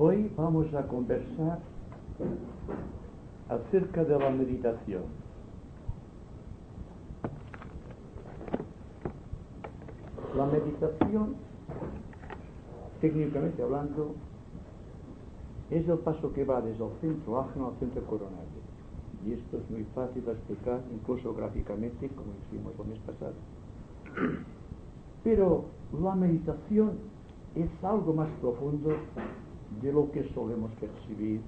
Hoy vamos a conversar acerca de la meditación. La meditación, técnicamente hablando, es el paso que va desde el centro ágeno al centro coronario. Y esto es muy fácil de explicar, incluso gráficamente, como hicimos el mes pasado. Pero la meditación es algo más profundo de lo que solemos percibir,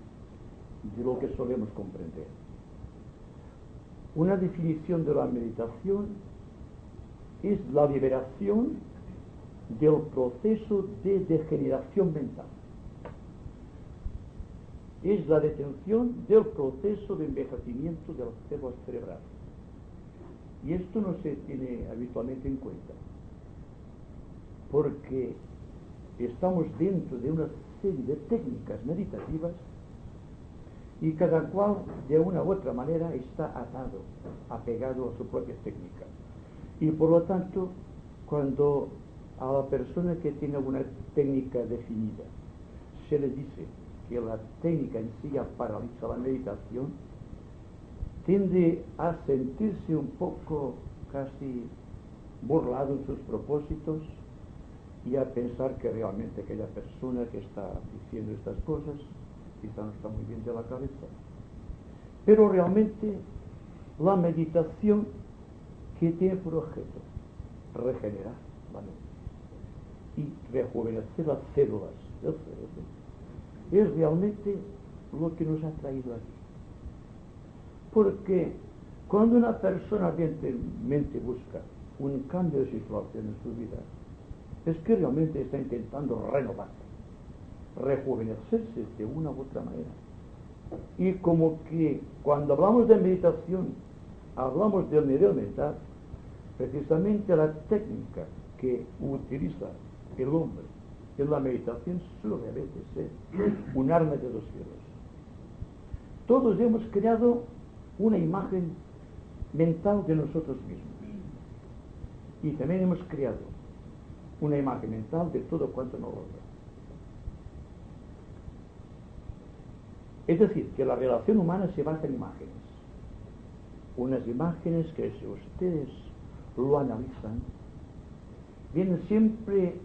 de lo que solemos comprender. Una definición de la meditación es la liberación del proceso de degeneración mental. Es la detención del proceso de envejecimiento de las células cerebrales. Y esto no se tiene habitualmente en cuenta, porque estamos dentro de una serie de técnicas meditativas y cada cual de una u otra manera está atado, apegado a su propia técnica. Y por lo tanto, cuando a la persona que tiene una técnica definida se le dice que la técnica en sí ya paraliza la meditación, tiende a sentirse un poco casi burlado en sus propósitos y a pensar que realmente aquella persona que está diciendo estas cosas quizá no está muy bien de la cabeza. Pero realmente la meditación, que tiene por objeto regenerar la mente y rejuvenecer las células del cerebro, es realmente lo que nos ha traído aquí. Porque cuando una persona ardientemente busca un cambio de situación en su vida, es que realmente está intentando renovarse, rejuvenecerse de una u otra manera. Y como que cuando hablamos de meditación, hablamos del nivel mental, precisamente la técnica que utiliza el hombre en la meditación suele a veces ser un arma de dos filos. Todos hemos creado una imagen mental de nosotros mismos y también hemos creado una imagen mental de todo cuanto nos rodea. Es decir, que la relación humana se basa en imágenes. Unas imágenes que, si ustedes lo analizan, vienen siempre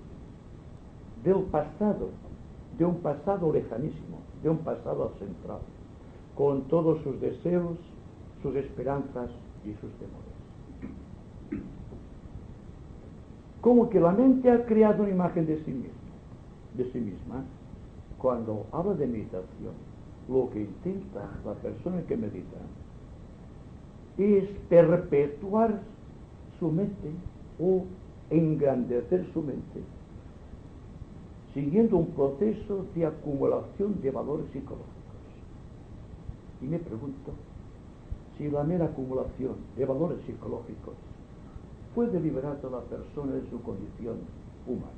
del pasado, de un pasado lejanísimo, de un pasado central, con todos sus deseos, sus esperanzas y sus temores. Como que la mente ha creado una imagen de sí misma. Cuando habla de meditación, lo que intenta la persona que medita es perpetuar su mente o engrandecer su mente, siguiendo un proceso de acumulación de valores psicológicos. Y me pregunto si la mera acumulación de valores psicológicos puede liberar a la persona de su condición humana.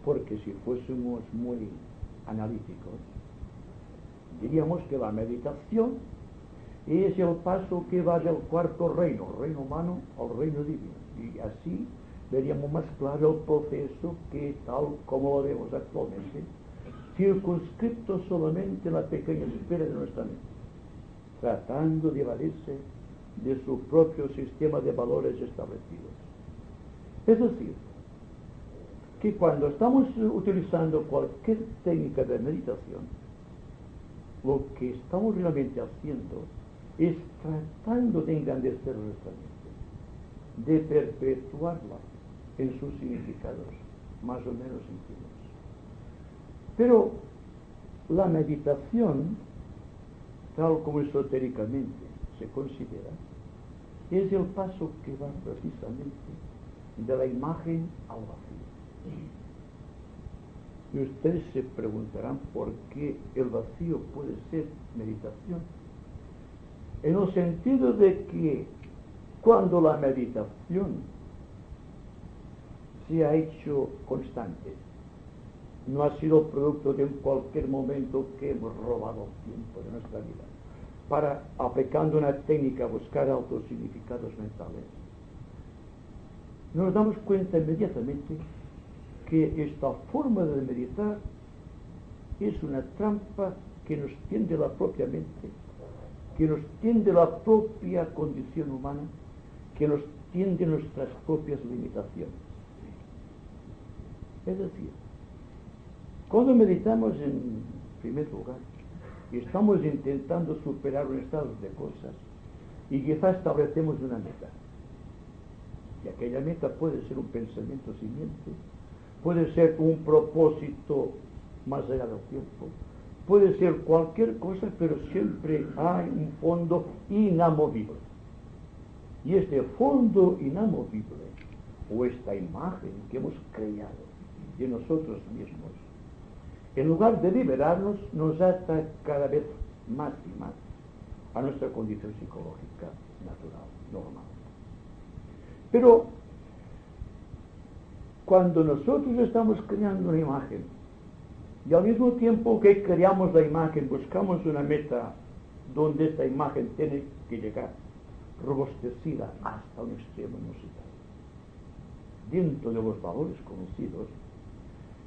Porque si fuésemos muy analíticos, diríamos que la meditación es el paso que va del cuarto reino, el reino humano, al reino divino. Y así veríamos más claro el proceso que, tal como lo vemos actualmente, circunscripto solamente en la pequeña esfera de nuestra mente, tratando de evadirse de su propio sistema de valores establecidos. Es decir, que cuando estamos utilizando cualquier técnica de meditación, lo que estamos realmente haciendo es tratando de engrandecer nuestra mente, de perpetuarla en sus significados más o menos íntimos. Pero la meditación, tal como esotéricamente se considera, es el paso que va precisamente de la imagen al vacío. Y ustedes se preguntarán por qué el vacío puede ser meditación. En el sentido de que cuando la meditación se ha hecho constante, no ha sido producto de cualquier momento que hemos robado tiempo de nuestra vida para, aplicando una técnica, buscar altos significados mentales, nos damos cuenta inmediatamente que esta forma de meditar es una trampa que nos tiende la propia mente, que nos tiende la propia condición humana, que nos tiende nuestras propias limitaciones. Es decir, cuando meditamos en primer lugar y estamos intentando superar un estado de cosas y quizás establecemos una meta, y aquella meta puede ser un pensamiento siguiente, puede ser un propósito más allá del tiempo, puede ser cualquier cosa, pero siempre hay un fondo inamovible. Y este fondo inamovible, o esta imagen que hemos creado de nosotros mismos, en lugar de liberarnos, nos ata cada vez más y más a nuestra condición psicológica natural, normal. Pero cuando nosotros estamos creando una imagen y al mismo tiempo que creamos la imagen buscamos una meta donde esta imagen tiene que llegar robustecida hasta un extremo inusitado dentro de los valores conocidos,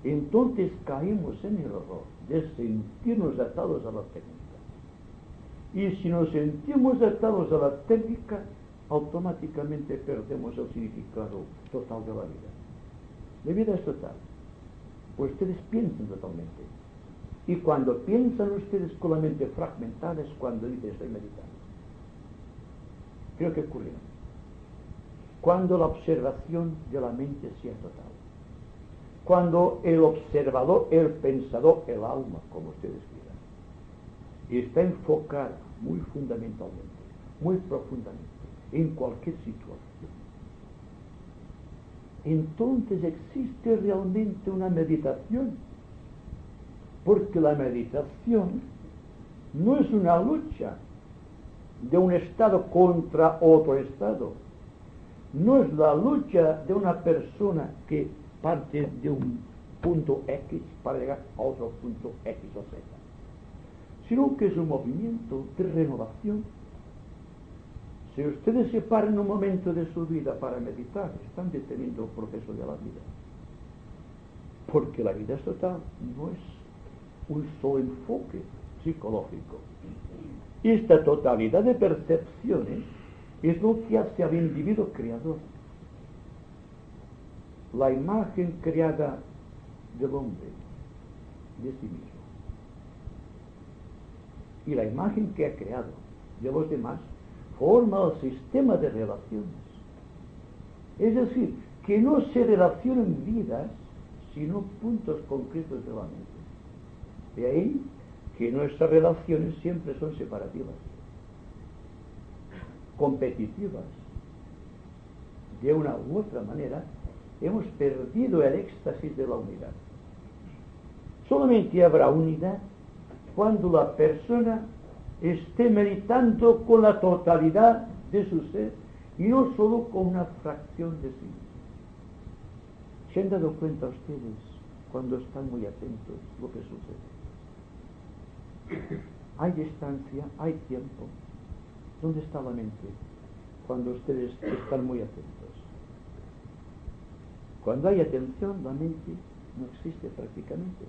entonces caemos en el error de sentirnos atados a la técnica. Y si nos sentimos atados a la técnica, automáticamente perdemos el significado total de la vida. La vida es total. Ustedes piensan totalmente. Y cuando piensan ustedes con la mente fragmentada es cuando dicen estoy meditando. Creo que ocurre cuando la observación de la mente sea total. Cuando el observador, el pensador, el alma, como ustedes quieran, está enfocada muy fundamentalmente, muy profundamente, en cualquier situación, entonces existe realmente una meditación, porque la meditación no es una lucha de un estado contra otro estado, no es la lucha de una persona que parte de un punto X para llegar a otro punto X o Z, sino que es un movimiento de renovación. Si ustedes se paran un momento de su vida para meditar, están deteniendo el proceso de la vida, porque la vida es total, no es un solo enfoque psicológico. Esta totalidad de percepciones es lo que hace al individuo creador. La imagen creada del hombre, de sí mismo, y la imagen que ha creado de los demás, forma el sistema de relaciones. Es decir, que no se relacionan vidas, sino puntos concretos de la mente. De ahí que nuestras relaciones siempre son separativas, competitivas. De una u otra manera, hemos perdido el éxtasis de la unidad. Solamente habrá unidad cuando la persona esté meditando con la totalidad de su ser y no solo con una fracción de sí. ¿Se han dado cuenta ustedes, cuando están muy atentos, lo que sucede? Hay distancia, hay tiempo. ¿Dónde está la mente cuando ustedes están muy atentos? Cuando hay atención, la mente no existe prácticamente.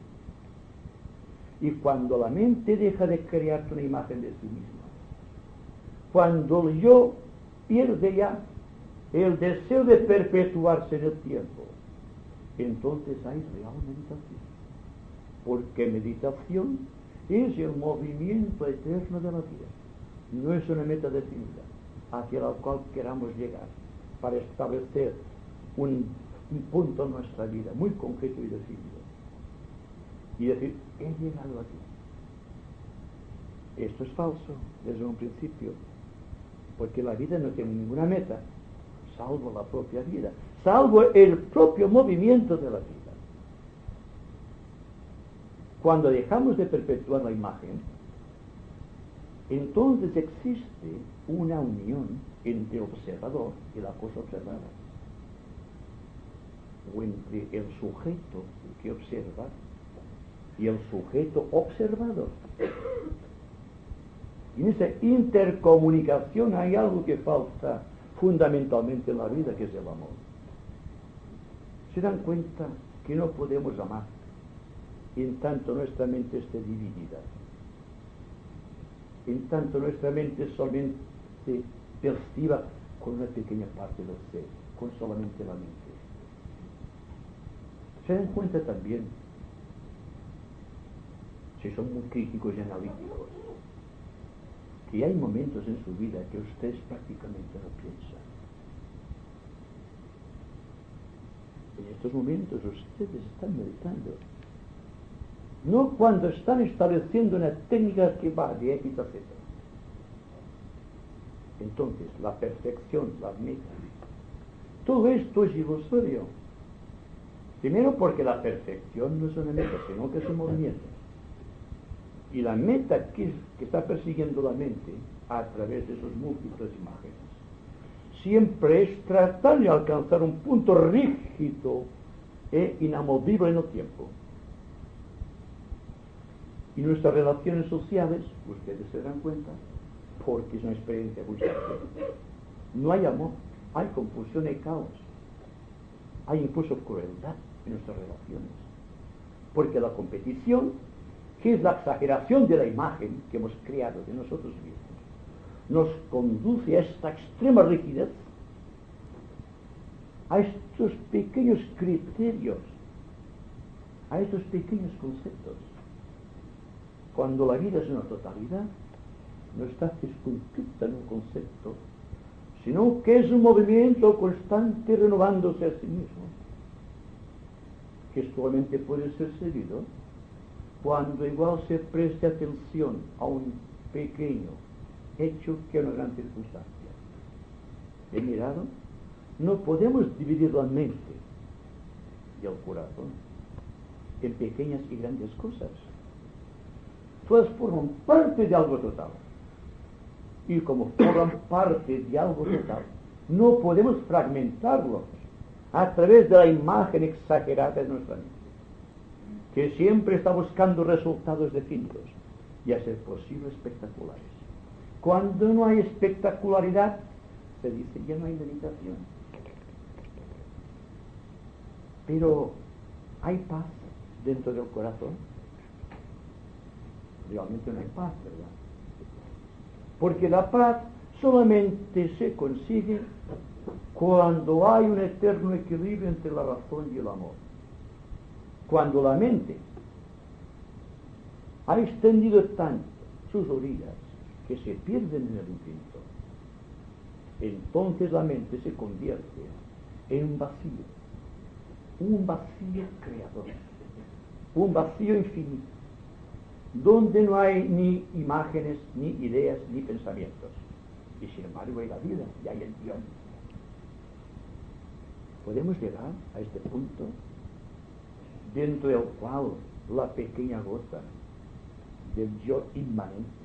Y cuando la mente deja de crear una imagen de sí misma, cuando el yo pierde ya el deseo de perpetuarse en el tiempo, entonces hay real meditación. Porque meditación es el movimiento eterno de la vida. No es una meta definida hacia la cual queramos llegar para establecer un punto en nuestra vida muy concreto y definido. Y decir, he llegado aquí. Esto es falso desde un principio, porque la vida no tiene ninguna meta, salvo la propia vida, salvo el propio movimiento de la vida. Cuando dejamos de perpetuar la imagen, entonces existe una unión entre el observador y la cosa observada, o entre el sujeto que observa y el sujeto observador. Y en esa intercomunicación hay algo que falta fundamentalmente en la vida, que es el amor. Se dan cuenta que no podemos amar en tanto nuestra mente esté dividida, en tanto nuestra mente solamente perciba con una pequeña parte del ser, con solamente la mente. Se dan cuenta también, si son muy críticos y analíticos, que hay momentos en su vida que ustedes prácticamente no piensan. En estos momentos ustedes están meditando. No cuando están estableciendo una técnica que va de X a Z. Entonces, la perfección, las metas, todo esto es ilusorio. Primero porque la perfección no es una meta, sino que es un movimiento. Y la meta que está persiguiendo la mente a través de sus múltiples imágenes siempre es tratar de alcanzar un punto rígido e inamovible en el tiempo. Y nuestras relaciones sociales, ustedes se dan cuenta, porque es una experiencia constante. No hay amor, hay confusión y caos. Hay incluso crueldad en nuestras relaciones. Porque la competición, que es la exageración de la imagen que hemos creado de nosotros mismos, nos conduce a esta extrema rigidez, a estos pequeños criterios, a estos pequeños conceptos. Cuando la vida es una totalidad, no está circunscrita en un concepto, sino que es un movimiento constante renovándose a sí mismo, que solamente puede ser seguido cuando igual se preste atención a un pequeño hecho que a una gran circunstancia. ¿He mirado? No podemos dividir la mente y el corazón en pequeñas y grandes cosas. Todas forman parte de algo total. Y como forman parte de algo total, no podemos fragmentarlos a través de la imagen exagerada de nuestra mente, que siempre está buscando resultados definidos y a ser posible espectaculares. Cuando no hay espectacularidad, se dice ya no hay meditación. Pero hay paz dentro del corazón. Realmente no hay paz, ¿verdad? Porque la paz solamente se consigue cuando hay un eterno equilibrio entre la razón y el amor. Cuando la mente ha extendido tanto sus orillas que se pierden en el infinito, entonces la mente se convierte en un vacío creador, un vacío infinito, donde no hay ni imágenes, ni ideas, ni pensamientos. Y sin embargo hay la vida y hay el Dios. Podemos llegar a este punto dentro del cual la pequeña gota del yo inmanente,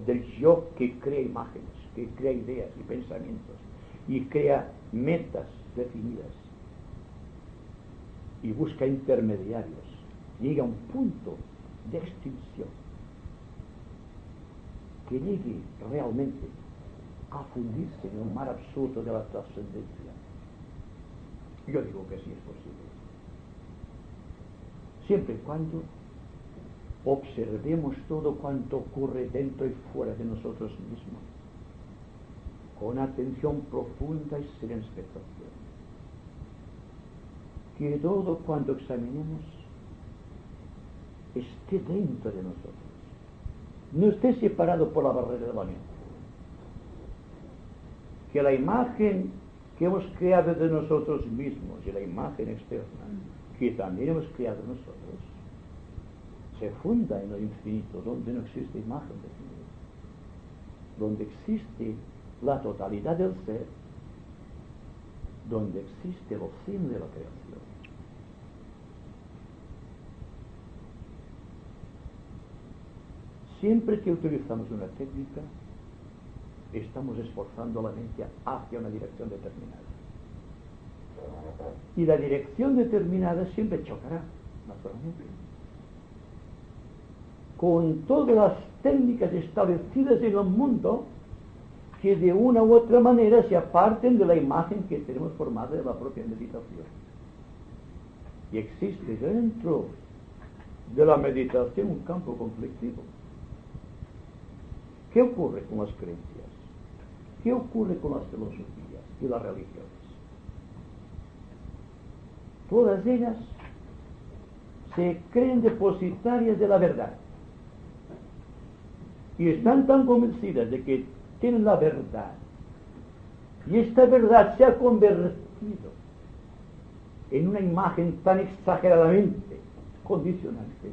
del yo que crea imágenes, que crea ideas y pensamientos y crea metas definidas y busca intermediarios, llega a un punto de extinción que llegue realmente a fundirse en un mar absoluto de la trascendencia. Yo digo que sí es posible, siempre y cuando observemos todo cuanto ocurre dentro y fuera de nosotros mismos con atención profunda y serena expectación. Que todo cuanto examinemos esté dentro de nosotros, no esté separado por la barrera de la mente. Que la imagen que hemos creado de nosotros mismos y la imagen externa que también hemos creado nosotros se funda en el infinito, donde no existe imagen definida, donde existe la totalidad del ser, donde existe el fin de la creación. Siempre que utilizamos una técnica, estamos esforzando a la mente hacia una dirección determinada. Y la dirección determinada siempre chocará, naturalmente, con todas las técnicas establecidas en el mundo que de una u otra manera se aparten de la imagen que tenemos formada de la propia meditación. Y existe dentro de la meditación un campo conflictivo. ¿Qué ocurre con las creencias? ¿Qué ocurre con las filosofías y las religiones? Todas ellas se creen depositarias de la verdad y están tan convencidas de que tienen la verdad, y esta verdad se ha convertido en una imagen tan exageradamente condicionante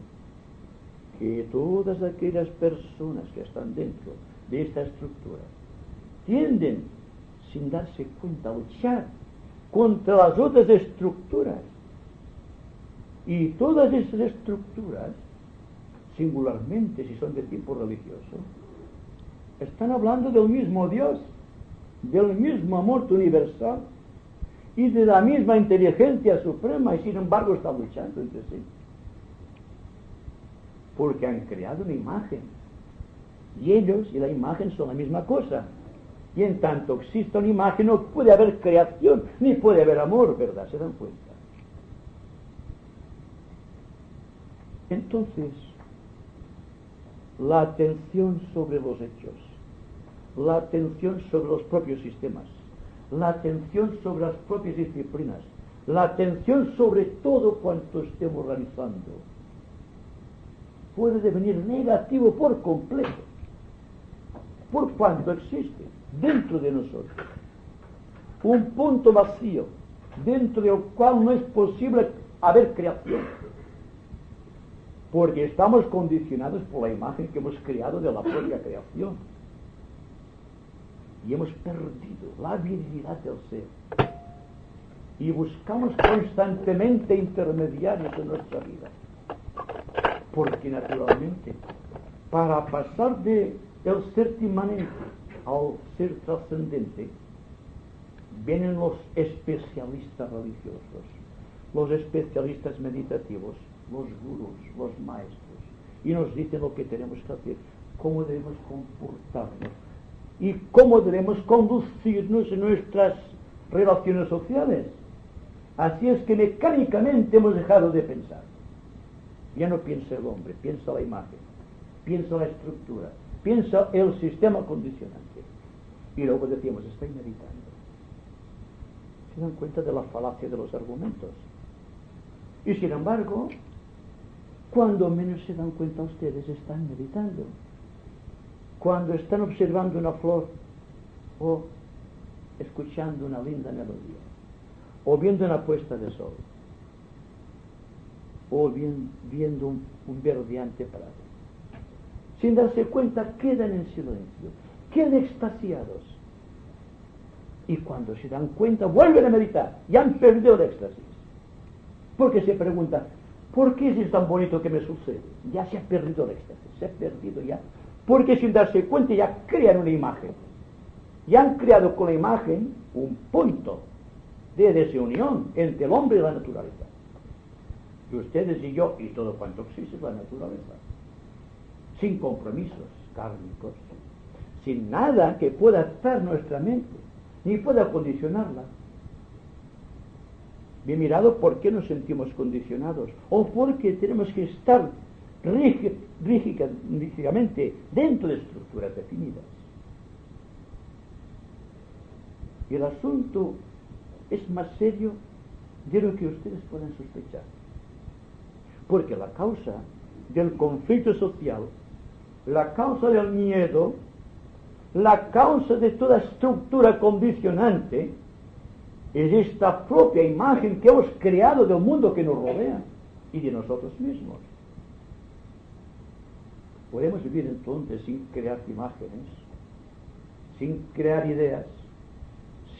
que todas aquellas personas que están dentro de esta estructura tienden, sin darse cuenta, a luchar contra las otras estructuras. Y todas esas estructuras, singularmente si son de tipo religioso, están hablando del mismo Dios, del mismo amor universal y de la misma inteligencia suprema, y sin embargo están luchando entre sí. Porque han creado una imagen, y ellos y la imagen son la misma cosa. Y en tanto exista una imagen no puede haber creación, ni puede haber amor, ¿verdad? ¿Se dan cuenta? Entonces, la atención sobre los hechos, la atención sobre los propios sistemas, la atención sobre las propias disciplinas, la atención sobre todo cuanto estemos realizando, puede devenir negativo por completo, por cuanto existe dentro de nosotros un punto vacío, dentro del cual no es posible haber creación, porque estamos condicionados por la imagen que hemos creado de la propia creación, y hemos perdido la virilidad del ser, y buscamos constantemente intermediarios en nuestra vida, porque naturalmente para pasar del ser inmanente al ser trascendente vienen los especialistas religiosos, los especialistas meditativos, los gurús, los maestros, y nos dicen lo que tenemos que hacer, cómo debemos comportarnos y cómo debemos conducirnos en nuestras relaciones sociales. Así es que mecánicamente hemos dejado de pensar. Ya no piensa el hombre, piensa la imagen, piensa la estructura, piensa el sistema condicionante. Y luego decimos, estoy meditando. ¿Se dan cuenta de la falacia de los argumentos? Y sin embargo, cuando menos se dan cuenta ustedes, están meditando. Cuando están observando una flor, o escuchando una linda melodía, o viendo una puesta de sol, o viendo un verdeante prado. Sin darse cuenta, quedan en silencio, quedan extasiados. Y cuando se dan cuenta, vuelven a meditar, y han perdido el éxtasis. Porque se preguntan, ¿por qué es tan bonito que me sucede? Ya se ha perdido el éxtasis, se ha perdido ya. Porque sin darse cuenta ya crean una imagen. Y han creado con la imagen un punto de desunión entre el hombre y la naturaleza. Y ustedes y yo y todo cuanto existe es la naturaleza. Sin compromisos kármicos, sin nada que pueda atar nuestra mente, ni pueda condicionarla. Bien mirado, ¿por qué nos sentimos condicionados? O porque tenemos que estar rígidamente dentro de estructuras definidas. Y el asunto es más serio de lo que ustedes pueden sospechar. Porque la causa del conflicto social, la causa del miedo, la causa de toda estructura condicionante, es esta propia imagen que hemos creado del mundo que nos rodea y de nosotros mismos. Podemos vivir entonces sin crear imágenes, sin crear ideas,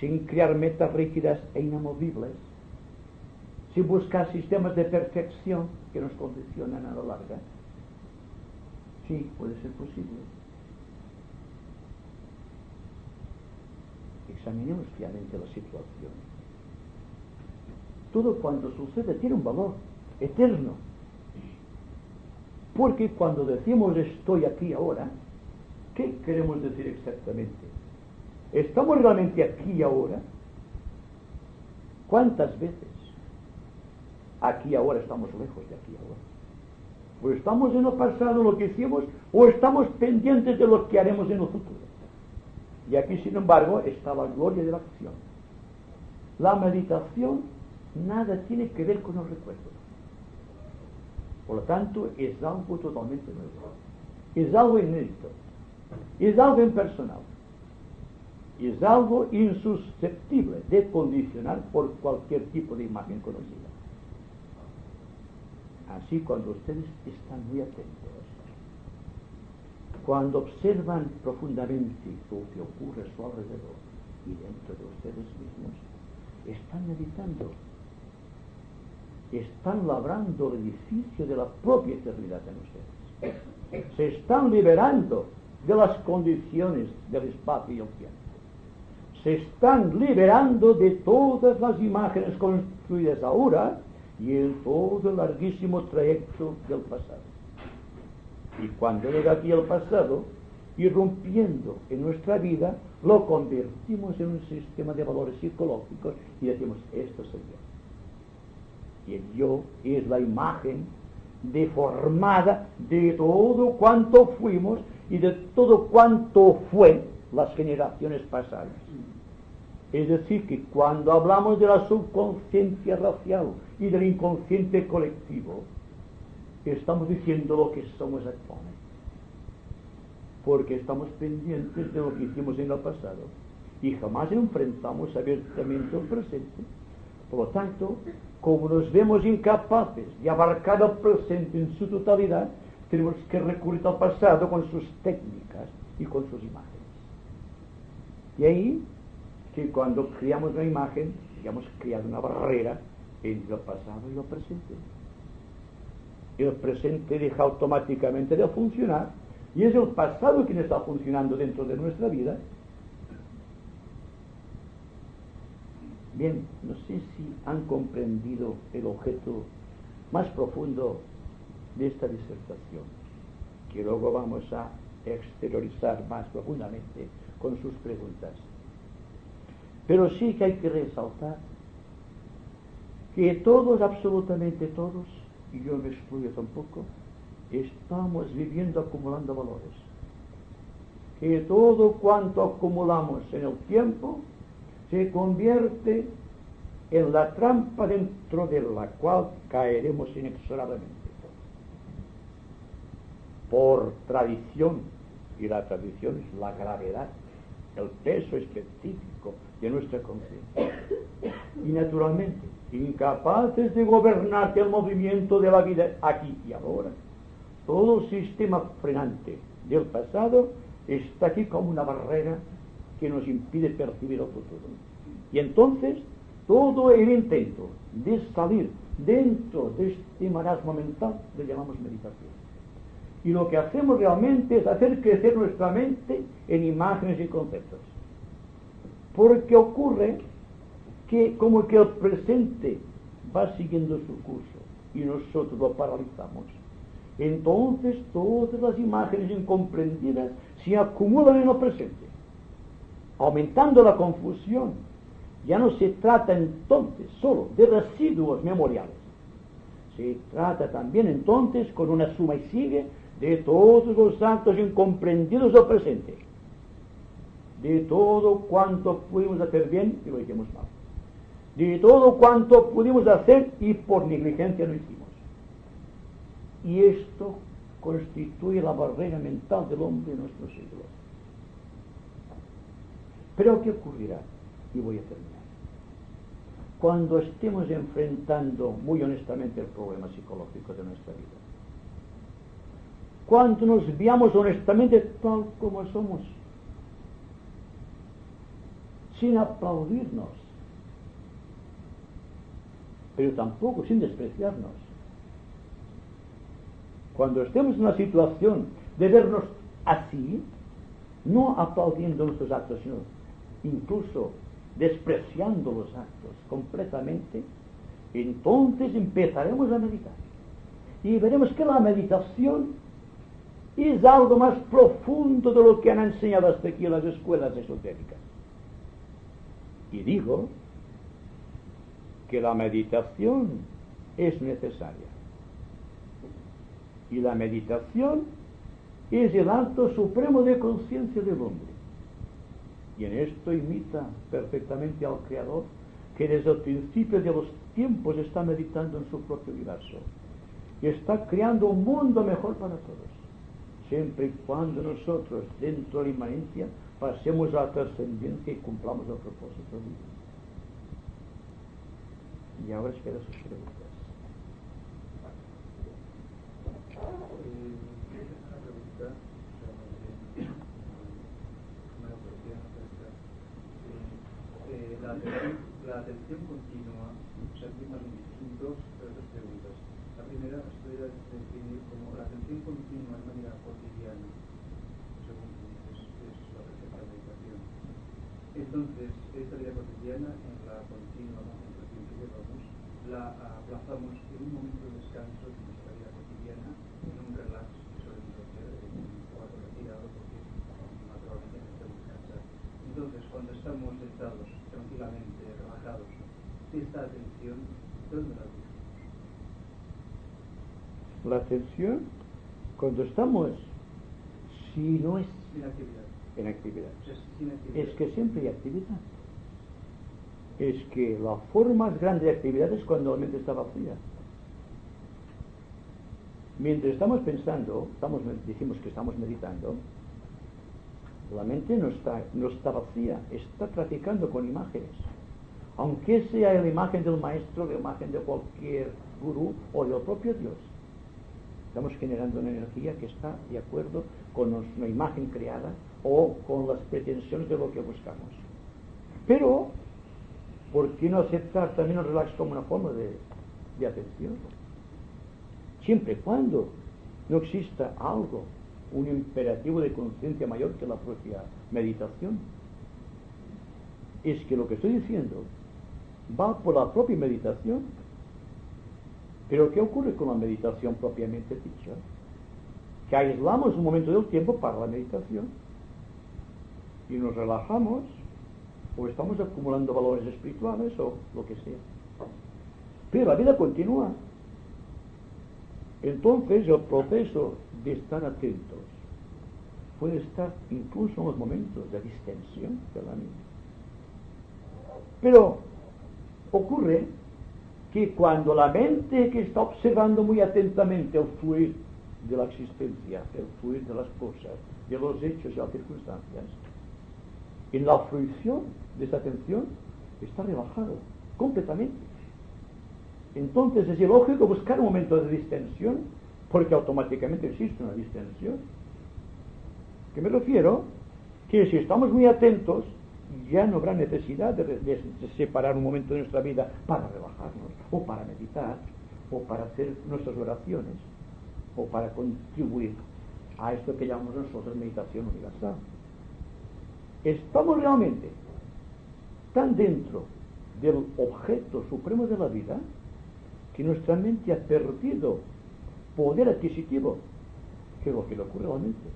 sin crear metas rígidas e inamovibles, sin buscar sistemas de perfección que nos condicionan a la larga. Sí, puede ser posible. Examinemos fielmente la situación. Todo cuanto sucede tiene un valor eterno. Porque cuando decimos estoy aquí ahora, ¿qué queremos decir exactamente? ¿Estamos realmente aquí ahora? ¿Cuántas veces aquí ahora estamos lejos de aquí ahora? O estamos en el pasado, lo que hicimos, o estamos pendientes de lo que haremos en el futuro. Y aquí, sin embargo, está la gloria de la acción. La meditación nada tiene que ver con los recuerdos. Por lo tanto, es algo totalmente nuevo. Es algo inédito. Es algo impersonal. Es algo insusceptible de condicionar por cualquier tipo de imagen conocida. Así, cuando ustedes están muy atentos, cuando observan profundamente lo que ocurre a su alrededor y dentro de ustedes mismos, están meditando, están labrando el edificio de la propia eternidad en ustedes. Se están liberando de las condiciones del espacio y el tiempo. Se están liberando de todas las imágenes construidas ahora y en todo el larguísimo trayecto del pasado. Y cuando llega aquí el pasado, irrumpiendo en nuestra vida, lo convertimos en un sistema de valores psicológicos y decimos, esto soy yo. Y el yo es la imagen deformada de todo cuanto fuimos y de todo cuanto fue las generaciones pasadas. Es decir, que cuando hablamos de la subconsciencia racial y del inconsciente colectivo, estamos diciendo lo que somos actualmente, porque estamos pendientes de lo que hicimos en el pasado y jamás enfrentamos abiertamente el presente. Por lo tanto, como nos vemos incapaces de abarcar el presente en su totalidad, tenemos que recurrir al pasado con sus técnicas y con sus imágenes. Y ahí, que cuando creamos una imagen, digamos, creado una barrera entre el pasado y el presente. El presente deja automáticamente de funcionar y es el pasado quien está funcionando dentro de nuestra vida. Bien, no sé si han comprendido el objeto más profundo de esta disertación, que luego vamos a exteriorizar más profundamente con sus preguntas. Pero sí que hay que resaltar que todos, absolutamente todos, y yo me excluyo tampoco, estamos viviendo acumulando valores. Que todo cuanto acumulamos en el tiempo se convierte en la trampa dentro de la cual caeremos inexorablemente. Por tradición, y la tradición es la gravedad, el peso específico de nuestra conciencia. Y naturalmente, incapaces de gobernar el movimiento de la vida aquí y ahora, todo el sistema frenante del pasado está aquí como una barrera que nos impide percibir el futuro. Y entonces, todo el intento de salir dentro de este marasmo mental le llamamos meditación. Y lo que hacemos realmente es hacer crecer nuestra mente en imágenes y conceptos. Porque ocurre que como que el presente va siguiendo su curso y nosotros lo paralizamos, entonces todas las imágenes incomprendidas se acumulan en el presente, aumentando la confusión. Ya no se trata entonces solo de residuos memoriales, se trata también entonces, con una suma y sigue, de todos los actos incomprendidos del presente, de todo cuanto pudimos hacer bien y lo hicimos mal, de todo cuanto pudimos hacer y por negligencia no hicimos. Y esto constituye la barrera mental del hombre en nuestro siglo. Pero ¿qué ocurrirá? Y voy a terminar. Cuando estemos enfrentando muy honestamente el problema psicológico de nuestra vida, cuando nos veamos honestamente tal como somos, sin aplaudirnos, pero tampoco sin despreciarnos. Cuando estemos en una situación de vernos así, no aplaudiendo nuestros actos, sino incluso despreciando los actos completamente, entonces empezaremos a meditar. Y veremos que la meditación es algo más profundo de lo que han enseñado hasta aquí las escuelas esotéricas. Y digo que la meditación es necesaria. Y la meditación es el acto supremo de conciencia del hombre. Y en esto imita perfectamente al Creador, que desde el principio de los tiempos está meditando en su propio universo. Y está creando un mundo mejor para todos. Siempre y cuando nosotros, dentro de la inmanencia, pasemos a la trascendencia y cumplamos el propósito divino. Y ahora espero sus preguntas. Una pregunta, una cuestión acerca la atención continua. O sea, aquí más dos preguntas. La primera estoy a definir como la atención continua de manera cotidiana, según dices, es la perfecta meditación. Entonces, esta vida cotidiana, en la continua concentración que llevamos, la aplazamos en un momento de descanso de nuestra vida cotidiana, en un relax que solemos hacer en un cuarto retirado, porque naturalmente necesitamos descansar. Entonces, cuando estamos sentados tranquilamente, relajados, esta atención, ¿dónde la buscamos? La atención, cuando estamos, si no es en actividad, es que siempre hay actividad. Es que la forma más grande de actividad es cuando la mente está vacía. Mientras estamos pensando, decimos que estamos meditando, la mente no está vacía, está practicando con imágenes. Aunque sea la imagen del maestro, la imagen de cualquier gurú o del propio Dios. Estamos generando una energía que está de acuerdo con una imagen creada o con las pretensiones de lo que buscamos. Pero, ¿por qué no aceptar también el relax como una forma de atención? Siempre y cuando no exista algo, un imperativo de conciencia mayor que la propia meditación. Es que lo que estoy diciendo va por la propia meditación. Pero ¿qué ocurre con la meditación propiamente dicha? Que aislamos un momento del tiempo para la meditación y nos relajamos, o estamos acumulando valores espirituales o lo que sea. Pero la vida continúa. Entonces el proceso de estar atentos puede estar incluso en los momentos de distensión de la mente. Pero ocurre que cuando la mente que está observando muy atentamente el fluir de la existencia, el fluir de las cosas, de los hechos y las circunstancias, en la fruición de esa atención está relajado completamente. Entonces es ilógico buscar un momento de distensión, porque automáticamente existe una distensión. ¿Qué me refiero? Que si estamos muy atentos, ya no habrá necesidad de separar un momento de nuestra vida para relajarnos, o para meditar, o para hacer nuestras oraciones, o para contribuir a esto que llamamos nosotros meditación universal. Estamos realmente tan dentro del objeto supremo de la vida que nuestra mente ha perdido poder adquisitivo, que es lo que le ocurre a la mente.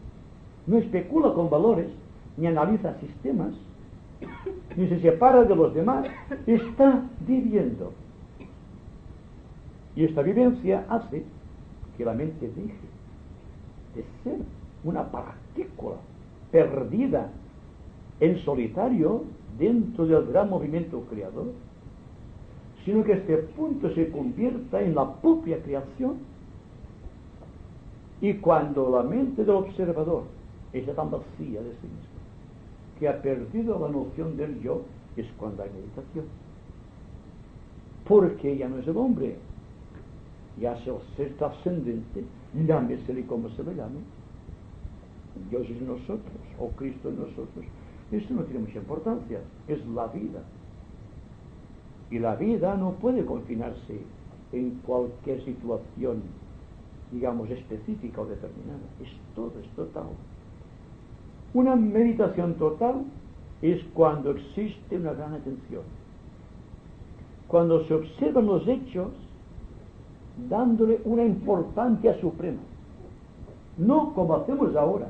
No especula con valores, ni analiza sistemas, ni se separa de los demás, está viviendo. Y esta vivencia hace que la mente deje de ser una partícula perdida en solitario dentro del gran movimiento creador, sino que este punto se convierta en la propia creación. Y cuando la mente del observador está tan vacía de sí mismo, que ha perdido la noción del yo, es cuando hay meditación. Porque ya no es el hombre, ya es el ser trascendente, llámesele como se le llame, Dios en nosotros, o Cristo en nosotros. Esto no tiene mucha importancia, es la vida. Y la vida no puede confinarse en cualquier situación, digamos, específica o determinada. Es todo, es total. Una meditación total es cuando existe una gran atención. Cuando se observan los hechos dándole una importancia suprema. No como hacemos ahora,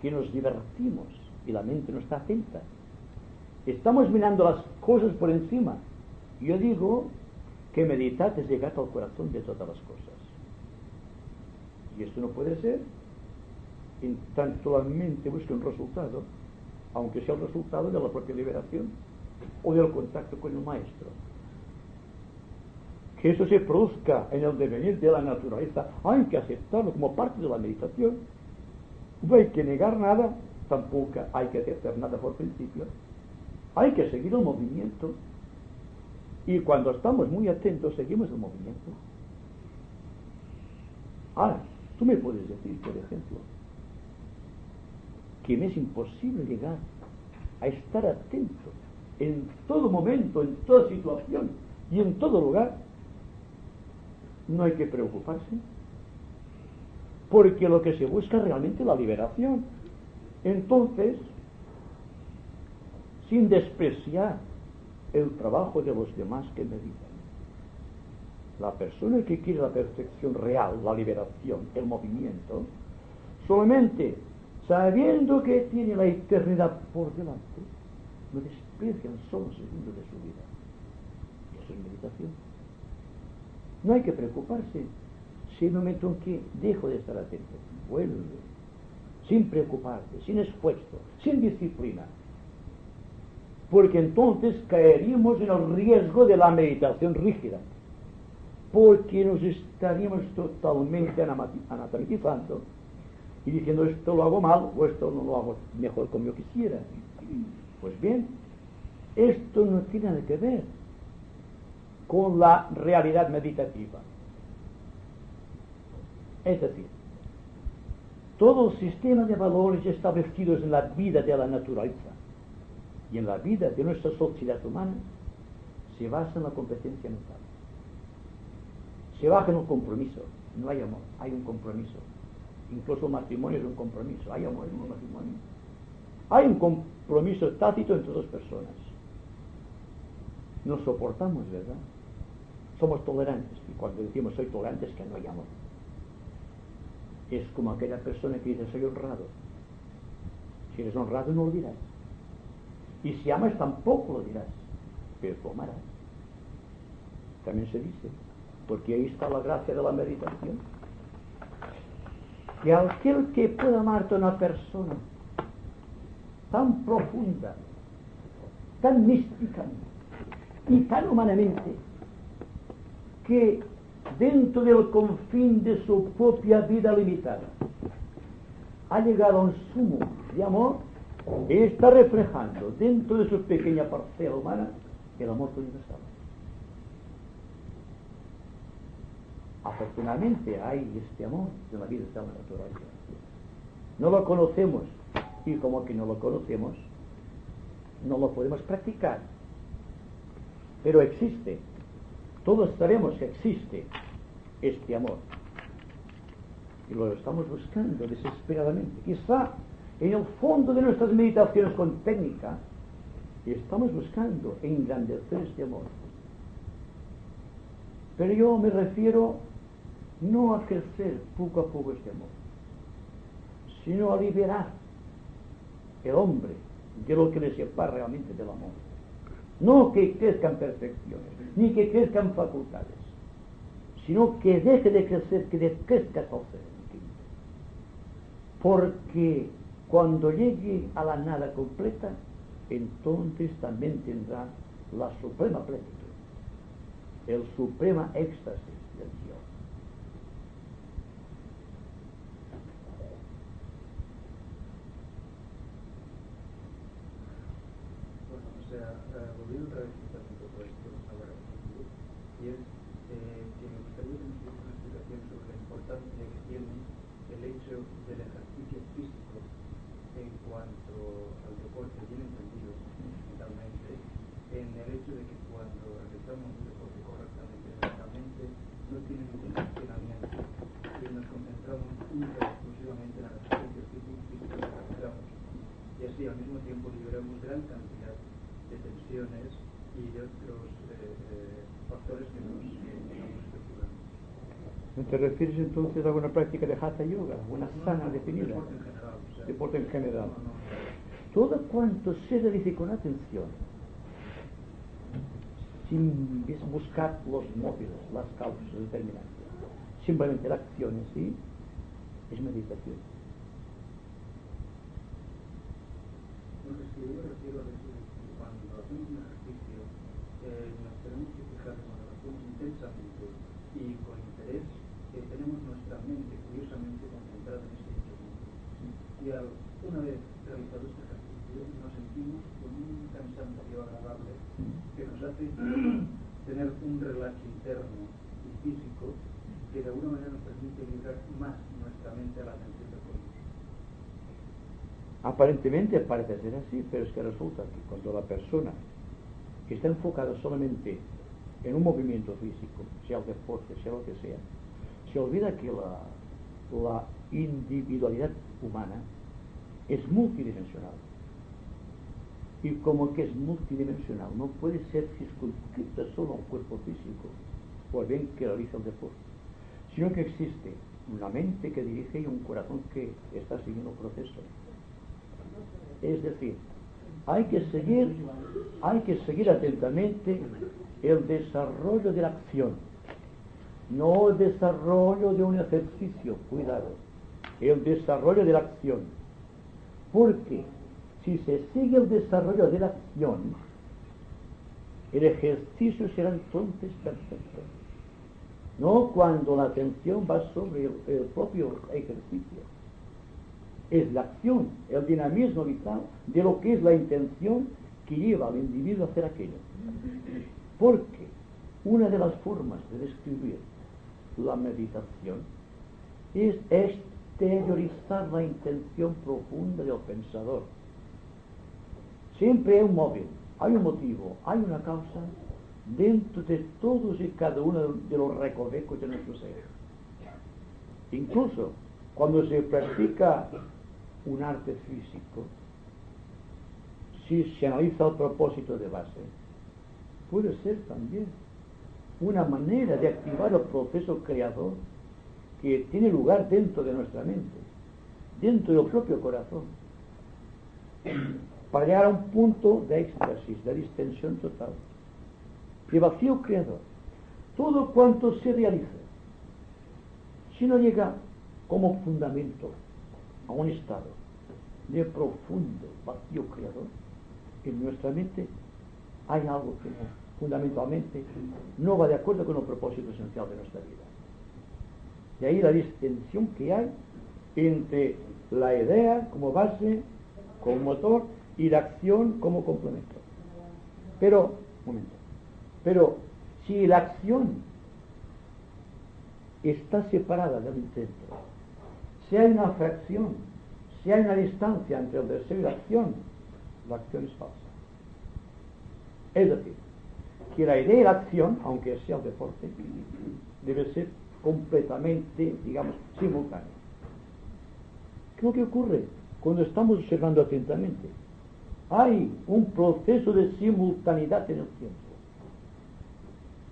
que nos divertimos y la mente no está atenta. Estamos mirando las cosas por encima. Yo digo que meditar es llegar al corazón de todas las cosas. Y esto no puede ser en tan solamente busque un resultado, aunque sea el resultado de la propia liberación o del contacto con el maestro. Que eso se produzca en el devenir de la naturaleza, hay que aceptarlo como parte de la meditación. No hay que negar nada, tampoco hay que aceptar nada por principio. Hay que seguir el movimiento. Y cuando estamos muy atentos, seguimos el movimiento. Ahora, tú me puedes decir, por ejemplo, que me es imposible llegar a estar atento en todo momento, en toda situación y en todo lugar. No hay que preocuparse, porque lo que se busca es realmente la liberación. Entonces, sin despreciar el trabajo de los demás que meditan, la persona que quiere la perfección real, la liberación, el movimiento, solamente sabiendo que tiene la eternidad por delante, no desprecia un solo segundo de su vida. Eso es meditación. No hay que preocuparse si en el momento en que dejo de estar atento, vuelve, sin preocuparte, sin esfuerzo, sin disciplina, porque entonces caeríamos en el riesgo de la meditación rígida, porque nos estaríamos totalmente anatomizando y diciendo esto lo hago mal o esto no lo hago mejor como yo quisiera. Pues bien, esto no tiene nada que ver con la realidad meditativa. Es decir, todo el sistema de valores establecidos en la vida de la naturaleza y en la vida de nuestra sociedad humana se basa en la competencia mental. Se basa en un compromiso. No hay amor, hay un compromiso. Incluso el matrimonio es un compromiso. Hay amor en el matrimonio. Hay un compromiso tácito entre dos personas. Nos soportamos, ¿verdad? Somos tolerantes. Y cuando decimos soy tolerante es que no hay amor. Es como aquella persona que dice soy honrado. Si eres honrado no lo dirás. Y si amas tampoco lo dirás. Pero tú amarás. También se dice. Porque ahí está la gracia de la meditación. Que aquel que pueda amarte a una persona tan profunda, tan mística y tan humanamente, que dentro del confín de su propia vida limitada ha llegado a un sumo de amor y está reflejando dentro de su pequeña parcela humana el amor universal. Afortunadamente hay este amor de la vida de la naturaleza. No lo conocemos y como que no lo conocemos, no lo podemos practicar. Pero existe. Todos sabemos que existe este amor. Y lo estamos buscando desesperadamente. Quizá en el fondo de nuestras meditaciones con técnica estamos buscando engrandecer este amor. Pero yo me refiero no a crecer poco a poco este amor, sino a liberar el hombre de lo que le separa realmente del amor. No que crezcan perfecciones, ni que crezcan facultades, sino que deje de crecer, que crezca todo ser. Porque cuando llegue a la nada completa, entonces también tendrá la suprema plenitud, el suprema éxtasis del Dios. Volviendo otra vez un poco a esto ahora, y es que me gustaría que nos diese una explicación sobre la importancia que tiene el hecho del ejercicio físico en cuanto al deporte bien entendido mentalmente, en el hecho de que cuando realizamos un deporte correctamente mentalmente no tiene ningún funcionamiento y nos concentramos única y exclusivamente en el ejercicio físico que realizamos, y así al mismo tiempo liberamos gran cantidad de tensiones y de otros factores que nos estructuran. ¿Te refieres entonces a una práctica de Hatha Yoga, una sana definida? Deporte en general. Deporte en general. Todo cuanto se realice con atención, sin buscar los móviles, las causas determinantes, simplemente la acción en sí, es meditación. Lo que yo me refiero a eso de que cuando hacemos un ejercicio nos tenemos que fijar cuando lo hacemos intensamente y con interés, tenemos nuestra mente curiosamente concentrada en ese hecho. Y una vez realizado este ejercicio nos sentimos con un cansancio agradable que nos hace tener un relax interno y físico que de alguna manera nos permite ligar más nuestra mente a la atención del cuerpo. Aparentemente parece ser así, pero es que resulta que cuando la persona está enfocada solamente en un movimiento físico, sea el deporte, sea lo que sea, se olvida que la individualidad humana es multidimensional. Y como que es multidimensional, no puede ser circunscrita solo a un cuerpo físico, o bien que realiza el deporte, sino que existe una mente que dirige y un corazón que está siguiendo el proceso. Es decir, hay que seguir atentamente el desarrollo de la acción, no el desarrollo de un ejercicio, cuidado, el desarrollo de la acción, porque si se sigue el desarrollo de la acción, el ejercicio será entonces perfecto, no cuando la atención va sobre el propio ejercicio. Es la acción, el dinamismo vital de lo que es la intención que lleva al individuo a hacer aquello. Porque una de las formas de describir la meditación es exteriorizar la intención profunda del pensador. Siempre hay un móvil, hay un motivo, hay una causa dentro de todos y cada uno de los recovecos de nuestro ser. Incluso cuando se practica un arte físico, si se analiza el propósito de base, puede ser también una manera de activar el proceso creador que tiene lugar dentro de nuestra mente, dentro del propio corazón, para llegar a un punto de éxtasis, de distensión total, de vacío creador. Todo cuanto se realiza, si no llega como fundamento a un estado de profundo vacío creador, en nuestra mente hay algo que fundamentalmente no va de acuerdo con el propósito esencial de nuestra vida. De ahí la distensión que hay entre la idea como base, como motor, y la acción como complemento. Pero si la acción está separada del intento, si hay una fracción, si hay una distancia entre el deseo y la acción es falsa. Es decir, que la idea y la acción, aunque sea el deporte, debe ser completamente, digamos, simultánea. ¿Qué es lo que ocurre cuando estamos observando atentamente? Hay un proceso de simultaneidad en el tiempo.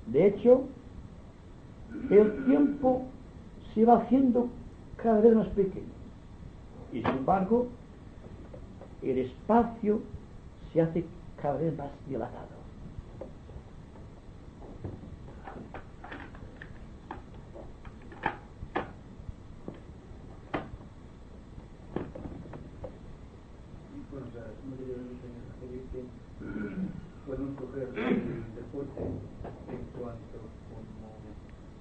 De hecho, el tiempo se va haciendo cada vez más pequeño. Y sin embargo, el espacio se hace cada vez más dilatado. Bueno, o sea, es muy relevante que podemos coger el deporte en cuanto como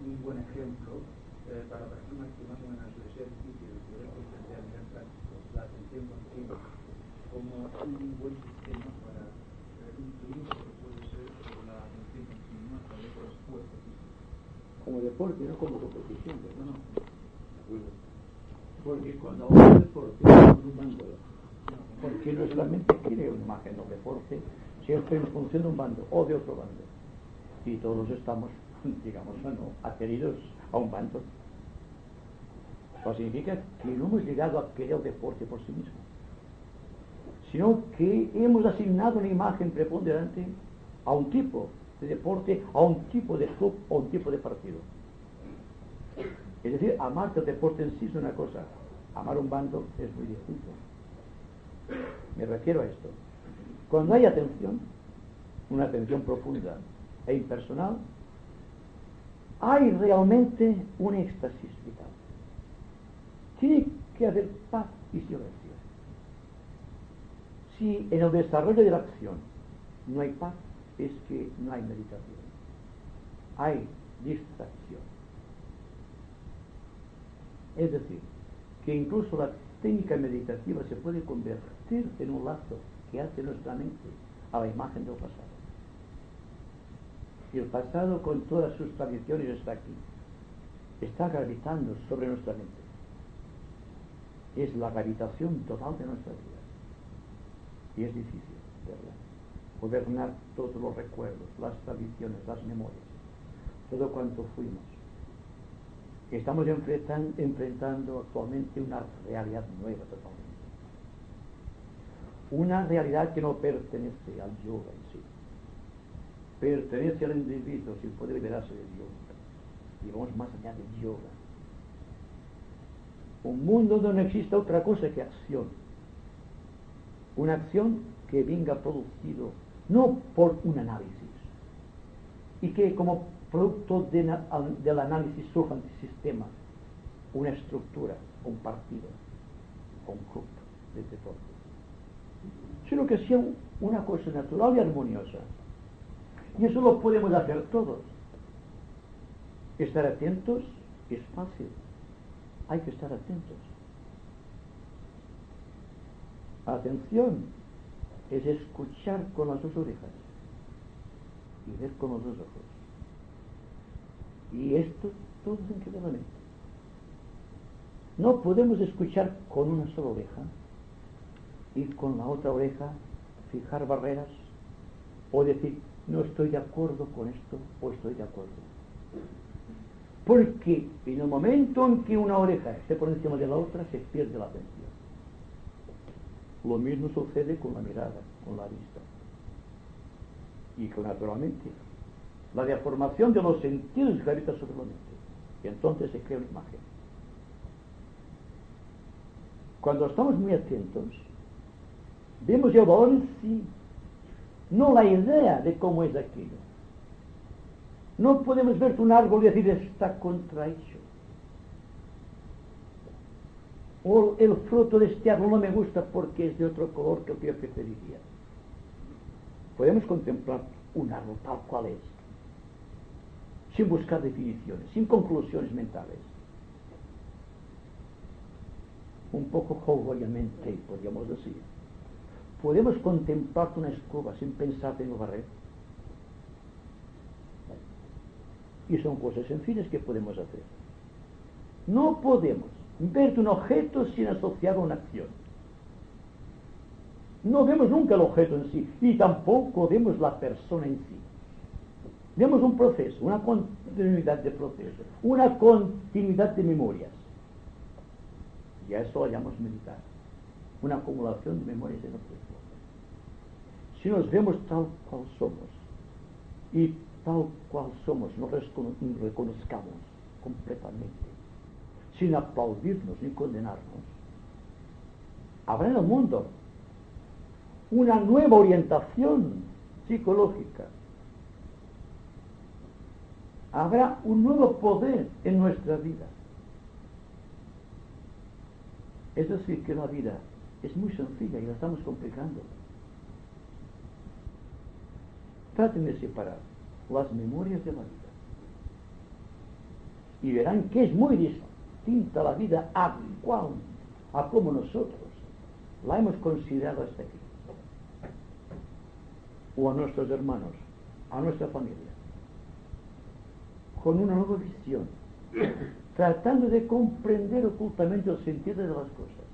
un buen ejemplo para personas que más o menos les sea difícil poder comprender a nivel práctico la atención continua como un buen sistema para incluir lo que puede ser la atención continua a través del esfuerzo físico. Como deporte, no como competición, ¿verdad? No. Porque cuando hablamos de deporte, estamos un bando. Porque nuestra mente quiere una imagen del deporte siempre en función de un bando o de otro bando. Y todos estamos, digamos, adheridos a un bando. Eso significa que no hemos llegado a querer el deporte por sí mismo, sino que hemos asignado una imagen preponderante a un tipo de deporte, a un tipo de club o a un tipo de partido. Es decir, amar el deporte en sí es una cosa, amar un bando es muy distinto. Me refiero a esto. Cuando hay atención, una atención profunda e impersonal, hay realmente un éxtasis vital. tiene que haber paz y silencio. Si en el desarrollo de la acción no hay paz, es que no hay meditación. Hay distracción. Es decir, que incluso la técnica meditativa se puede convertir en un lazo que hace nuestra mente a la imagen del pasado. Y el pasado, con todas sus tradiciones, está aquí. Está gravitando sobre nuestra mente. Es la gravitación total de nuestra vida. Y es difícil, ¿verdad? Gobernar todos los recuerdos, las tradiciones, las memorias, todo cuanto fuimos. Estamos enfrentando actualmente una realidad nueva totalmente. Una realidad que no pertenece al yoga en sí. Pertenece al individuo si puede liberarse del yoga. Y vamos más allá del yoga. Un mundo donde no existe otra cosa que acción. Una acción que venga producido no por un análisis y que como producto del análisis surja antisistema, una estructura, un partido, un grupo de todo, sino que sea una cosa natural y armoniosa. Y eso lo podemos hacer todos. Estar atentos es fácil. Hay que estar atentos. Atención es escuchar con las dos orejas y ver con los dos ojos. Y esto todo increíblemente. No podemos escuchar con una sola oreja y con la otra oreja fijar barreras o decir no estoy de acuerdo con esto o estoy de acuerdo. Porque en el momento en que una oreja esté por encima de la otra se pierde la atención. Lo mismo sucede con la mirada, con la vista. Y que naturalmente la deformación de los sentidos gravita sobre la mente. Y entonces se crea una imagen. Cuando estamos muy atentos, vemos el valor en sí, no la idea de cómo es aquello. No podemos ver un árbol y decir está contrahecho. O el fruto de este árbol no me gusta porque es de otro color que el que yo preferiría. Podemos contemplar un árbol tal cual es, sin buscar definiciones, sin conclusiones mentales. Un poco jovialmente, podríamos decir. Podemos contemplar una escoba sin pensar en el barrer. Y son cosas sencillas que podemos hacer. No podemos ver un objeto sin asociar una acción. No vemos nunca el objeto en sí y tampoco vemos la persona en sí. Vemos un proceso, una continuidad de proceso, una continuidad de memorias. Y a eso lo llamamos meditar. Una acumulación de memorias en el tiempo. Si nos vemos tal cual somos y tal cual somos nos reconozcamos completamente, sin aplaudirnos ni condenarnos, habrá en el mundo una nueva orientación psicológica. Habrá un nuevo poder en nuestra vida. Es decir, que la vida es muy sencilla y la estamos complicando. Traten de separar las memorias de la vida y verán que es muy distinta la vida a como nosotros la hemos considerado hasta aquí, o a nuestros hermanos, a nuestra familia, con una nueva visión, tratando de comprender ocultamente el sentido de las cosas,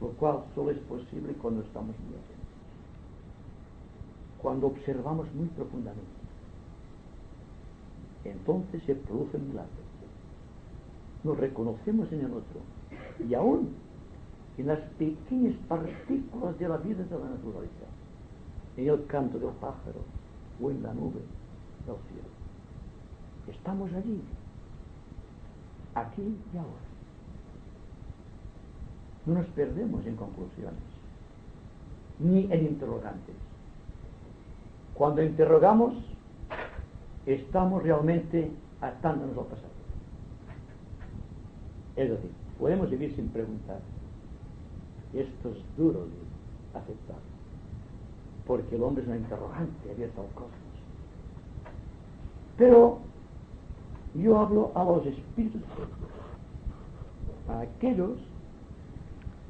lo cual solo es posible cuando estamos muy atentos, cuando observamos muy profundamente. Entonces se produce un milagro. Nos reconocemos en el otro y aún en las pequeñas partículas de la vida de la naturaleza, en el canto del pájaro o en la nube del cielo. Estamos allí, aquí y ahora. No nos perdemos en conclusiones ni en interrogantes. Cuando interrogamos, estamos realmente atándonos al pasado. Es decir, podemos vivir sin preguntar. Esto es duro de aceptar, porque el hombre es un interrogante abierto al cosmos. Pero yo hablo a los espíritus, a aquellos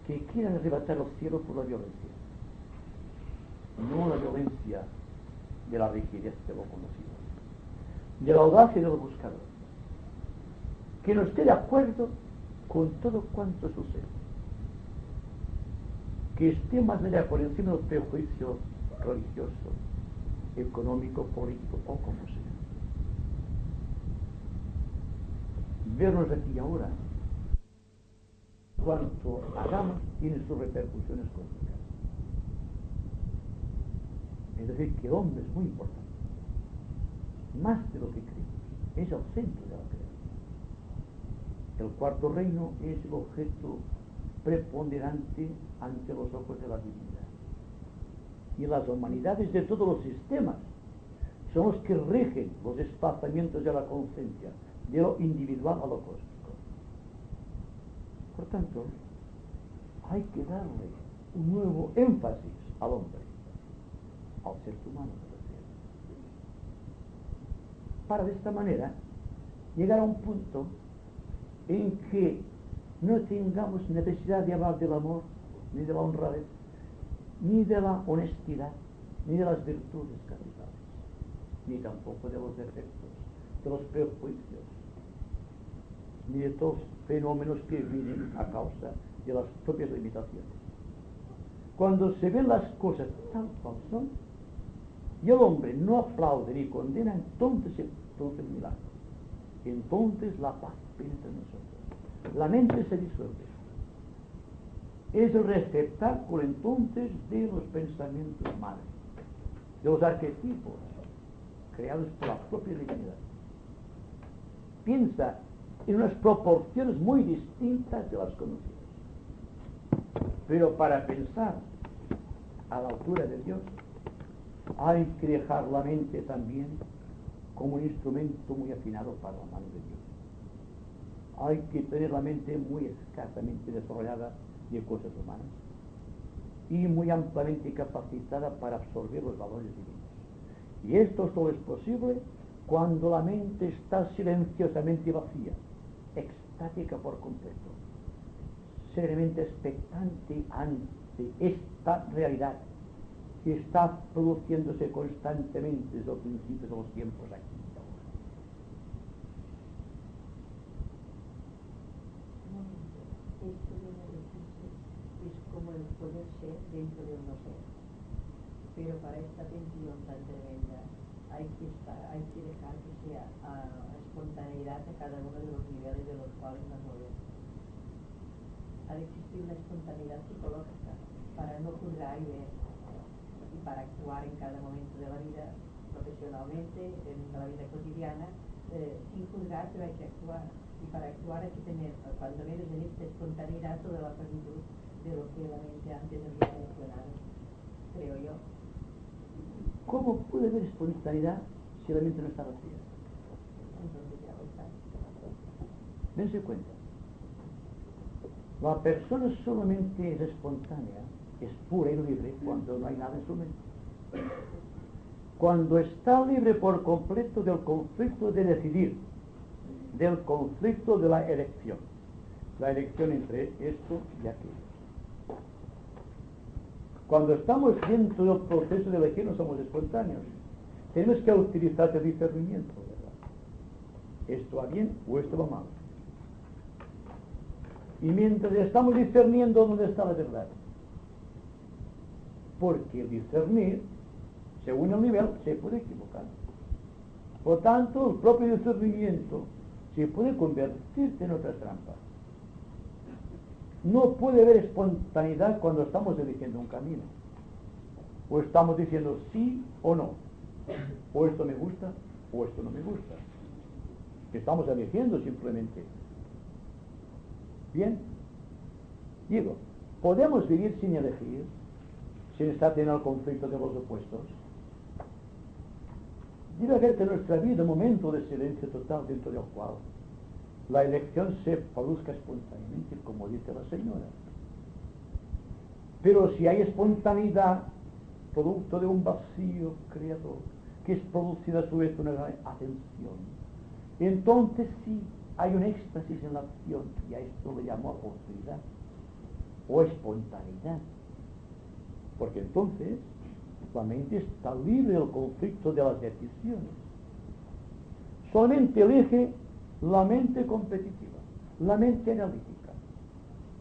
que quieran arrebatar el cielo por la violencia, no la violencia de la rigidez de lo conocido, de la audacia de lo buscador, que no esté de acuerdo con todo cuanto sucede, que esté más allá por encima del prejuicio religioso, económico, político o como sea. Vernos aquí ahora, cuanto hagamos, tiene sus repercusiones complicadas. Es decir, que el hombre es muy importante, más de lo que creemos, es el centro de la creación. El cuarto reino es el objeto preponderante ante los ojos de la divinidad. Y las humanidades de todos los sistemas son los que rigen los desplazamientos de la conciencia, de lo individual a lo cósmico. Por tanto, hay que darle un nuevo énfasis al hombre, al ser humano, para de esta manera llegar a un punto en que no tengamos necesidad de hablar del amor, ni de la honradez, ni de la honestidad, ni de las virtudes capitales, ni tampoco de los defectos, de los prejuicios, ni de todos los fenómenos que vienen a causa de las propias limitaciones. Cuando se ven las cosas tal cual son, y el hombre no aplaude ni condena, entonces se produce el milagro. Entonces la paz penetra en nosotros. La mente se disuelve. Es el receptáculo entonces de los pensamientos malos, de los arquetipos creados por la propia divinidad. Piensa en unas proporciones muy distintas de las conocidas. Pero para pensar a la altura de Dios, hay que dejar la mente también como un instrumento muy afinado para la mano de Dios. Hay que tener la mente muy escasamente desarrollada de cosas humanas y muy ampliamente capacitada para absorber los valores divinos. Y esto solo es posible cuando la mente está silenciosamente vacía, extática por completo, seriamente expectante ante esta realidad que está produciéndose constantemente desde los principios de los tiempos aquí y ahora. Esto de la decisión es como el poder ser dentro del no ser. Pero para esta tensión tan tremenda hay que dejar que sea a espontaneidad de cada uno de los niveles de los cuales nos movemos. Ha de existir una espontaneidad psicológica para no juzgar y ver, y para actuar en cada momento de la vida, profesionalmente, en la vida cotidiana, sin juzgar, pero hay que actuar. Y para actuar hay que tener, cuando menos en esta espontaneidad, toda la plenitud de lo que la mente antes había mencionado, creo yo. ¿Cómo puede haber espontaneidad si la mente no está vacía? Entonces ya lo está. Dense cuenta. La persona solamente es espontánea, es pura y libre cuando no hay nada en su mente. Cuando está libre por completo del conflicto de decidir, del conflicto de la elección entre esto y aquello. Cuando estamos dentro del proceso de elegir no somos espontáneos. Tenemos que utilizar el discernimiento, ¿verdad? ¿Esto va bien o esto va mal? Y mientras estamos discerniendo, ¿dónde está la verdad? Porque el discernir, según el nivel, se puede equivocar. Por tanto, el propio discernimiento se puede convertirse en otra trampa. No puede haber espontaneidad cuando estamos eligiendo un camino. O estamos diciendo sí o no. O esto me gusta o esto no me gusta. Estamos eligiendo simplemente. Bien. Digo, ¿podemos vivir sin elegir? Sin estar en el conflicto de los opuestos. Debe haber en nuestra vida un momento de silencio total dentro del cual la elección se produzca espontáneamente, como dice la señora. Pero si hay espontaneidad, producto de un vacío creador, que es producida a su vez una gran atención, entonces sí hay un éxtasis en la acción, y a esto le llamo oportunidad o espontaneidad, porque entonces la mente está libre del conflicto de las decisiones. Solamente elige la mente competitiva, la mente analítica,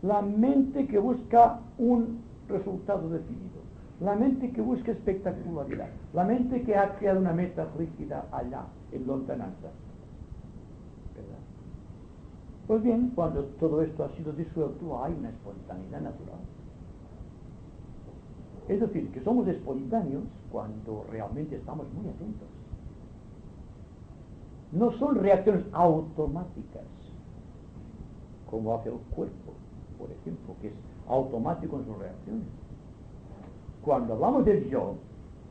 la mente que busca un resultado definido, la mente que busca espectacularidad, la mente que ha creado una meta rígida allá en lontananza. ¿Verdad? Pues bien, cuando todo esto ha sido disuelto, hay una espontaneidad natural. Es decir, que somos espontáneos cuando realmente estamos muy atentos. No son reacciones automáticas, como hace el cuerpo, por ejemplo, que es automático en sus reacciones. Cuando hablamos del yo,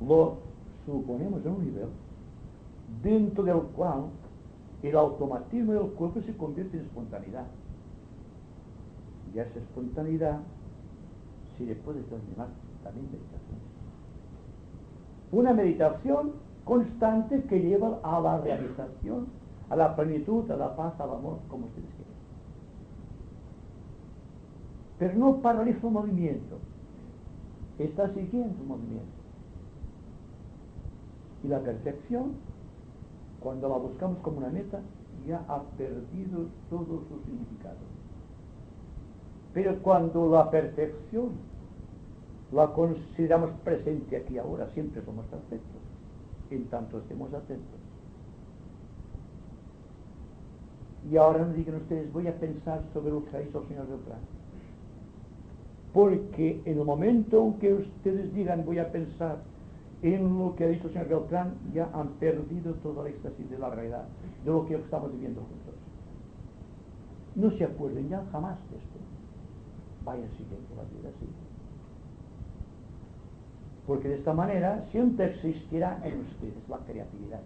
lo suponemos en un nivel dentro del cual el automatismo del cuerpo se convierte en espontaneidad. Y a esa espontaneidad se le puede denominar también meditación. Una meditación constante que lleva a la realización, a la plenitud, a la paz, al amor, como ustedes quieran. Pero no paraliza el movimiento, está siguiendo el movimiento. Y la perfección, cuando la buscamos como una meta, ya ha perdido todo su significado. Pero cuando la perfección la consideramos presente aquí ahora, siempre somos perfectos, en tanto estemos atentos. Y ahora me digan ustedes, voy a pensar sobre lo que ha dicho el señor Beltrán. Porque en el momento en que ustedes digan, voy a pensar en lo que ha dicho el señor Beltrán, ya han perdido todo el éxtasis de la realidad, de lo que estamos viviendo juntos. No se acuerden ya jamás de esto. Vayan siguiendo la vida así. Porque de esta manera siempre existirá en ustedes la creatividad.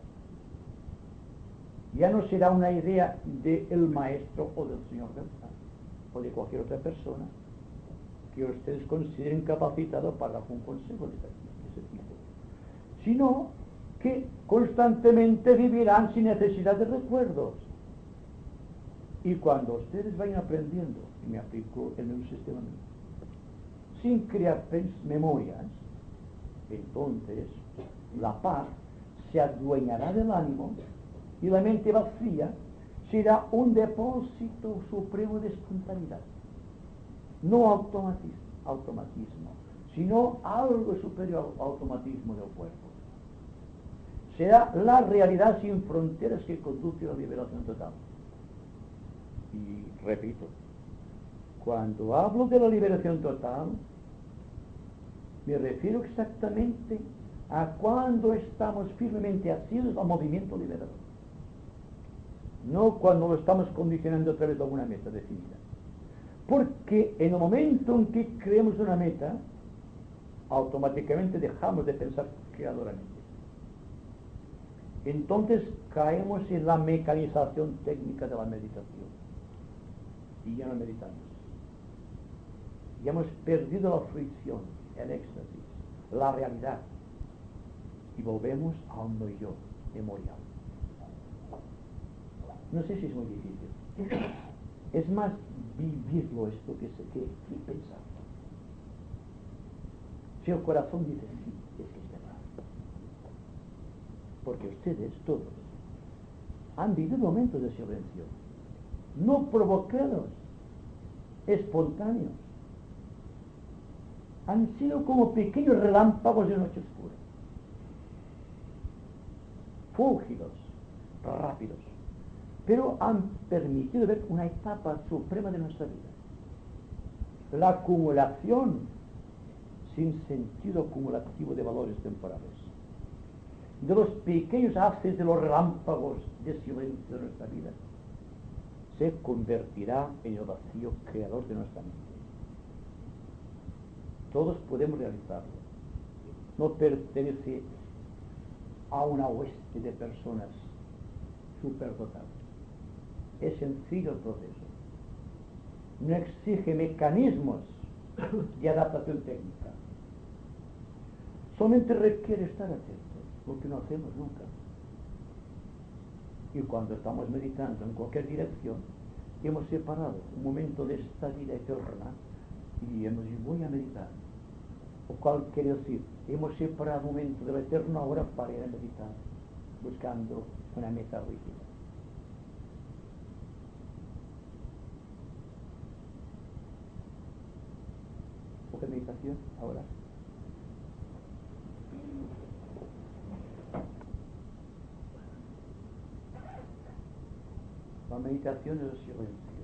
Ya no será una idea del maestro o del señor Beltrán o de cualquier otra persona que ustedes consideren capacitado para dar un consejo de ese tipo, sino que constantemente vivirán sin necesidad de recuerdos. Y cuando ustedes vayan aprendiendo, y me aplico en un sistema mío, sin crear memorias, entonces la paz se adueñará del ánimo y la mente vacía será un depósito supremo de espontaneidad. No automatismo, sino algo superior al automatismo del cuerpo. Será la realidad sin fronteras que conduce a la liberación total. Y repito, cuando hablo de la liberación total, me refiero exactamente a cuando estamos firmemente asidos al movimiento liberador. No cuando lo estamos condicionando a través de alguna meta definida. Porque en el momento en que creemos una meta, automáticamente dejamos de pensar creadoramente. Entonces caemos en la mecanización técnica de la meditación. Y ya no meditamos. Ya hemos perdido la fruición, el éxtasis, la realidad. Y volvemos a un no yo memorial. No sé si es muy difícil. Es más vivirlo esto que pensarlo. Si el corazón dice sí, es que es verdad. Porque ustedes, todos, han vivido momentos de silencio, no provocados, espontáneos. Han sido como pequeños relámpagos de noche oscura. Fúlgidos, rápidos, pero han permitido ver una etapa suprema de nuestra vida. La acumulación sin sentido acumulativo de valores temporales, de los pequeños haces de los relámpagos de silencio de nuestra vida, se convertirá en el vacío creador de nuestra mente. Todos podemos realizarlo. No pertenece a una hueste de personas superdotadas. es sencillo el proceso. No exige mecanismos de adaptación técnica. Solamente requiere estar atentos, lo que no hacemos nunca. Y cuando estamos meditando en cualquier dirección, hemos separado un momento de estabilidad eterna y hemos dicho, voy a meditar. O cual quiere decir, hemos separado un momento de la eterna hora para ir a meditar, buscando una meta rígida. Poca meditación ahora. La meditación es el silencio.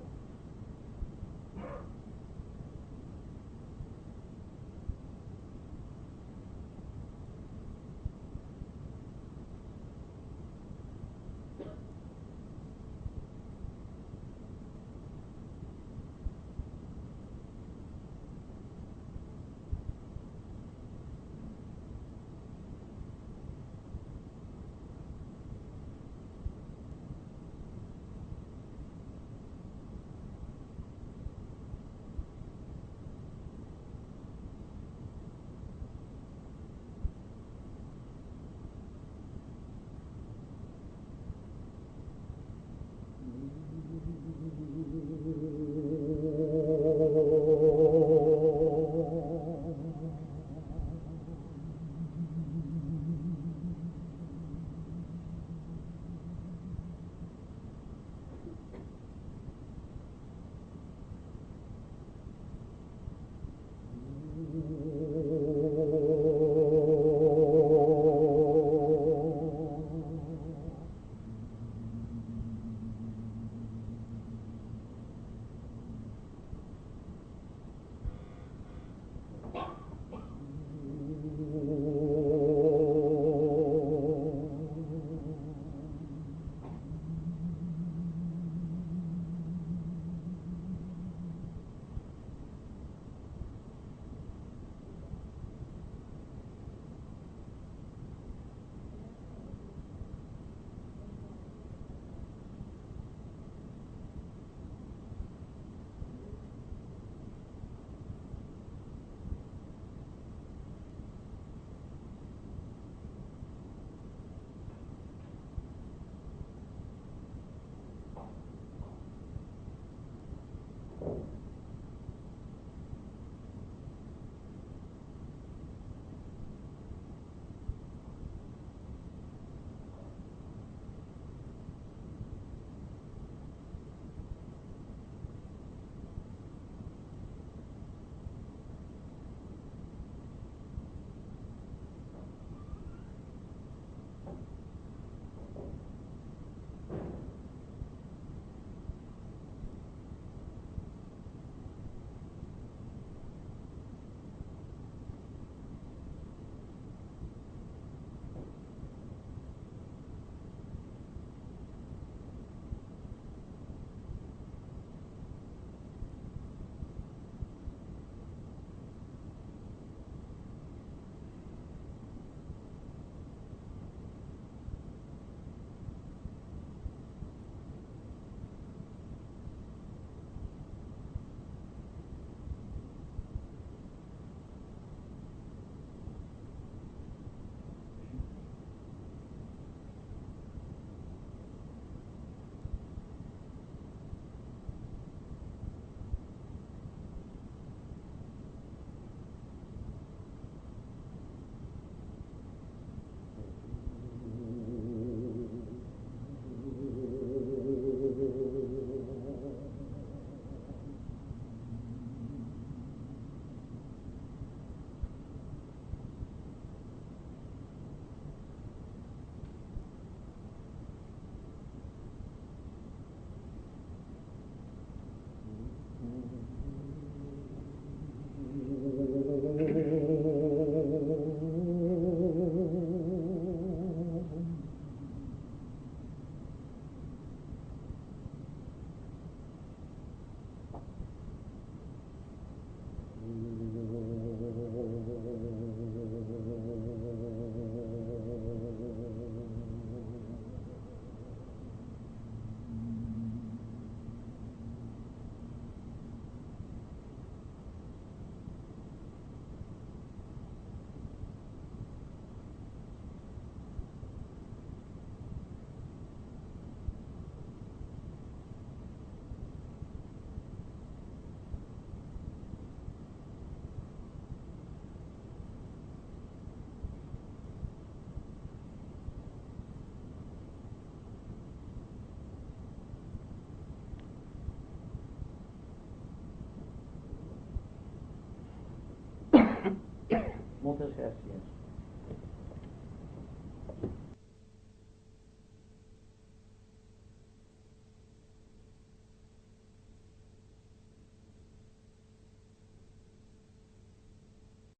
Muchas gracias.